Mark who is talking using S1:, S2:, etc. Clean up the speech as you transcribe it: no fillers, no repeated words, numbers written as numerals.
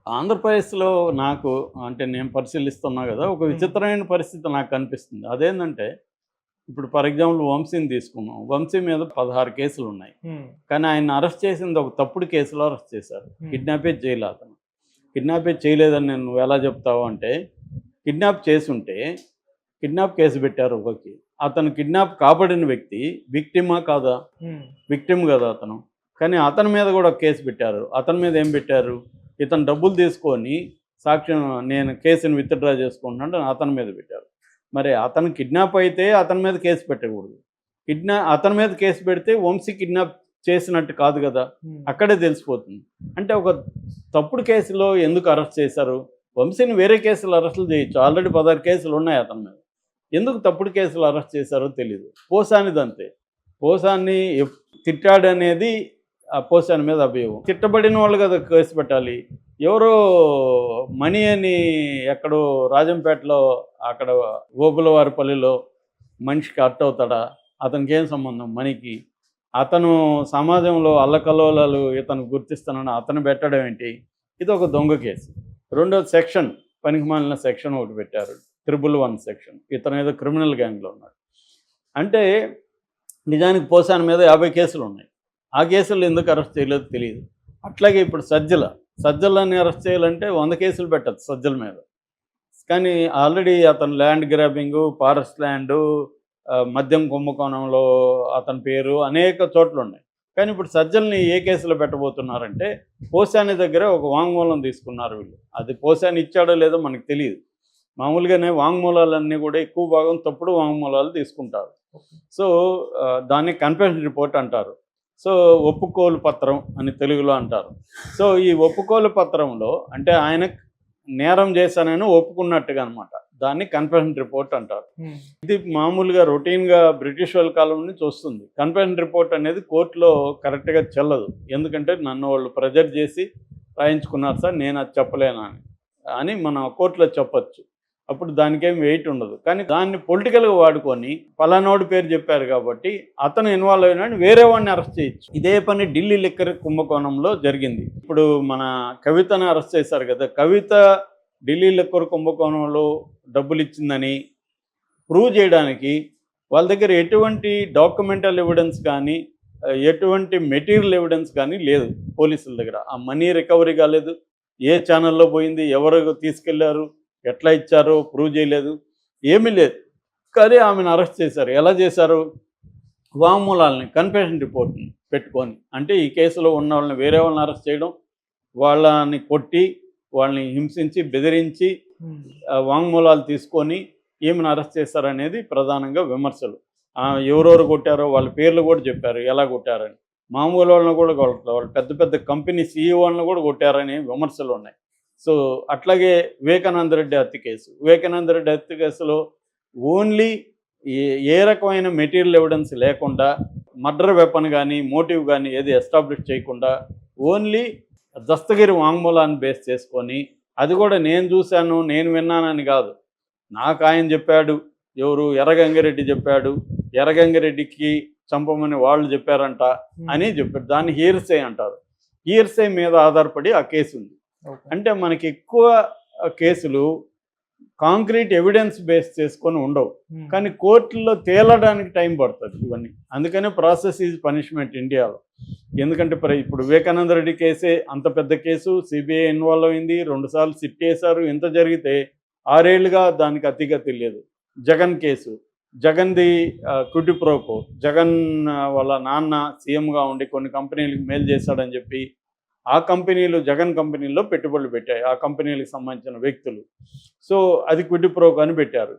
S1: ఆంధ్రప్రదేశ్‌లో నాకు అంటే నేను పరిశీలిస్తున్నా గదా! ఒక
S2: హ్మ్.
S1: విచిత్రమైన పరిస్థితి నాకు కనిపిస్తుంది. అదేందంటే, ఇప్పుడు ఫర్ ఎగ్జాంపుల్ వంశీని తీసుకున్నాం. వంశీ మీద 16 కేసులున్నాయి.
S2: హ్మ్.
S1: కానీ ఆయన్ని అరెస్ట్ చేసింది ఒక తప్పుడు కేసులో అరెస్ట్ చేశారు.
S2: హ్మ్.
S1: కిడ్నాపే చేయలే అతను. కిడ్నాపే చేయలేదని నువ్వెలా చెప్తావు అంటే, కిడ్నాప్ చేసుంటే, కిడ్నాప్ కేసు పెట్టారు ఒకకి. అతను కిడ్నాప్ కాబడిన వ్యక్తి విక్టిమా కాదా?
S2: హ్మ్.
S1: విక్టిమ్ గదా అతను. కానీ అతని మీద గూడా కేసు పెట్టారు. అతని మీద ఏం పెట్టారు? ఇతను డబ్బులు తీసుకొని సాక్ష్యం నేను కేసుని విత్‌డ్రా చేసుకుంటున్నాడు అని అతని మీద పెట్టారు. మరి అతను కిడ్నాప్ అయితే అతని మీద కేసు పెట్టకూడదు. అతని మీద కేసు పెడితే వంశీ కిడ్నాప్ చేసినట్టు కాదు గదా!
S2: హ్మ్.
S1: అక్కడే తెలిసిపోతుంది. అంటే ఒక తప్పుడు కేసులో ఎందుకు అరెస్ట్ చేశారు? వంశీని వేరే కేసులో అరెస్టులు చేయొచ్చు. ఆల్రెడీ 16 కేసులున్నాయి అతని మీద. ఎందుకు తప్పుడు కేసులో అరెస్ట్ చేశారో తెలీదు. పోసానిదంతే. పోసాన్ని తిట్టాడనేది ఆ పోసాని మీద అభియోగం. తిట్టబడిన వాళ్ళు కదా కేసు పెట్టాలి. ఎవరో మణి అని ఎక్కడో రాజంపేటలో అక్కడ ఓబులవారిపల్లిలో మనిషికి హర్ట్ అవుతాడా? అతనికేం సంబంధం మణికి? అతను సమాజంలో అల్లకల్లోలాలు ఇతను గుర్తిస్తున్నాడని అతను పెట్టడం ఏంటి? ఇదొక దొంగ కేసు. రెండోది సెక్షన్ పనికిమాలిన సెక్షన్ ఒకటి పెట్టారు. 111 సెక్షన్. ఇతను ఏదో క్రిమినల్ గ్యాంగ్‌లో ఉన్నాడు. అంటే నిజానికి పోసాని మీద 50 కేసులున్నాయి. ఆ కేసుల్లో ఎందుకు అరెస్ట్ చేయలేదో తెలీదు. అట్లాగే ఇప్పుడు సజ్జలని అరెస్ట్ చేయాలంటే 100 కేసులు పెట్టొచ్చు సజ్జల మీద. కానీ ఆల్రెడీ అతను ల్యాండ్ గ్రాబింగు, ఫారెస్ట్ ల్యాండు, మద్యం కుంభకోణంలో అతని పేరు అనేక చోట్లున్నాయి. కానీ ఇప్పుడు సజ్జల్ని ఏ కేసులో పెట్టబోతున్నారంటే, పోసాని దగ్గర ఒక వాంగ్మూలం తీసుకున్నారు వీళ్ళు. అది పోసాని ఇచ్చాడో లేదో మనకు తెలీదు. మామూలుగానే వాంగ్మూలాలన్నీ కూడా ఎక్కువ భాగం తప్పుడు వాంగ్మూలాలు తీసుకుంటారు. సో, దాన్ని కన్ఫెషన్ రిపోర్ట్ అంటారు. సో, ఒప్పుకోలు పత్రం అని తెలుగులో అంటారు. సో, ఈ ఒప్పుకోలు పత్రంలో అంటే ఆయన నేరం చేశానని ఒప్పుకున్నట్టుగా అనమాట. దాన్ని కన్ఫెషన్ రిపోర్ట్ అంటారు.
S2: హ్మ్.
S1: ఇది మామూలుగా రొటీన్‌గా బ్రిటిష్ వాళ్ళ కాలం నుంచి వస్తుంది. కన్ఫెషన్ రిపోర్ట్ అనేది కోర్ట్‌లో కరెక్ట్‌గా చెల్లదు. ఎందుకంటే నన్ను వాళ్ళు ప్రెజర్ చేసి రాయించుకున్నారు సార్ నేను అది చెప్పలేను అని మనం కోర్ట్‌లో చెప్పొచ్చు. అప్పుడు దానికేం వెయిట్ ఉండదు. కానీ దాన్ని పొలిటికల్‌గా వాడుకొని పలానోడి పేరు చెప్పారు కాబట్టి అతను ఇన్వాల్వ్ అయినాడు వేరే వాడిని అరెస్ట్ చేయొచ్చు. ఇదే పని ఢిల్లీ లిక్కర్ కుంభకోణంలో జరిగింది. ఇప్పుడు మన కవితను అరెస్ట్ చేశారు కదా! కవిత ఢిల్లీ లిక్కర్ కుంభకోణంలో డబ్బులిచ్చిందని ప్రూవ్ చేయడానికి వాళ్ళ దగ్గర ఎటువంటి డాక్యుమెంటల్ ఎవిడెన్స్ కానీ, ఎటువంటి మెటీరియల్ ఎవిడెన్స్ కానీ లేదు పోలీసుల దగ్గర. ఆ మనీ రికవరీ కాలేదు. ఏ ఛానెల్‌లో పోయింది? ఎవరు తీసుకెళ్లారు? ఎట్లా ఇచ్చారో ప్రూవ్ చేయలేదు. ఏమీ లేదు. కానీ ఆమెను అరెస్ట్ చేశారు. ఎలా చేశారు? వాంగ్మూలాల్ని కన్ఫెషన్ రిపోర్ట్‌ని పెట్టుకొని. అంటే ఈ కేసులో ఉన్నవాళ్ళని వేరే వాళ్ళని అరెస్ట్ చేయడం, వాళ్ళని కొట్టి, వాళ్ళని హింసించి, బెదిరించి
S2: హ్మ్.
S1: వాంగ్మూలాలు తీసుకొని ఈమెను అరెస్ట్ చేశారనేది ప్రధానంగా విమర్శలు. ఎవరెవరు కొట్టారో వాళ్ళ పేర్లు కూడా చెప్పారు. ఎలా కొట్టారని. మామూలు వాళ్ళని కూడా కొట్టలేదు. వాళ్ళు పెద్ద పెద్ద కంపెనీ సీఈఓలను కూడా కొట్టారని విమర్శలున్నాయి. సో, అట్లాగే వివేకానంద రెడ్డి హత్య కేసు. వివేకానంద రెడ్డి హత్య కేసులో ఓన్లీ ఏ ఏ రకమైన మెటీరియల్ ఎవిడెన్స్ లేకుండా మర్డర్ వెపన్ గానీ, మోటివ్ గానీ ఏది ఎస్టాబ్లిష్ చేయకుండా ఓన్లీ దస్తగిరి వాంగ్మూలాన్ని బేస్ చేసుకొని అది కూడా నేను చూశాను, నేను విన్నానని కాదు. నాకు ఆయన చెప్పాడు. ఎవరు ఎర్రగంగిరెడ్డి చెప్పాడు. ఎర్రగంగిరెడ్డికి చంపమని వాళ్ళు చెప్పారంట అని
S2: హ్మ్.
S1: చెప్పారు. దాన్ని హీర్సే అంటారు. హీర్సే మీద ఆధారపడి ఆ కేసు ఉంది.
S2: ఓకే.
S1: అంటే మనకి ఎక్కువ కేసులు కాంక్రీట్ ఎవిడెన్స్ బేస్ చేసుకొని ఉండవు.
S2: హ్మ్.
S1: కానీ కోర్టుల్లో తేలడానికి టైం పడుతుంది ఇవన్నీ. అందుకనే ప్రాసెస్ ఈజ్ పనిష్మెంట్ ఇండియాలో. ఎందుకంటే ఇప్పుడు వివేకానంద రెడ్డి కేసే అంత పెద్ద కేసు. సిబిఐ ఇన్వాల్వ్ అయింది. 2 సార్లు సిట్ వేశారు. ఇంత జరిగితే 6 ఏళ్లుగా దానికి అతిగతి లేదు. జగన్ కేసు. జగన్‌ది క్విడ్ ప్రోకో. జగన్ వాళ్ళ నాన్న సీఎంగా ఉండి కొన్ని కంపెనీలకు మేలు చేశాడని చెప్పి ఆ కంపెనీలు జగన్ కంపెనీల్లో పెట్టుబడులు పెట్టాయి. ఆ కంపెనీలకు సంబంధించిన వ్యక్తులు. సో, అది క్విడ్ ప్రోకో అని పెట్టారు.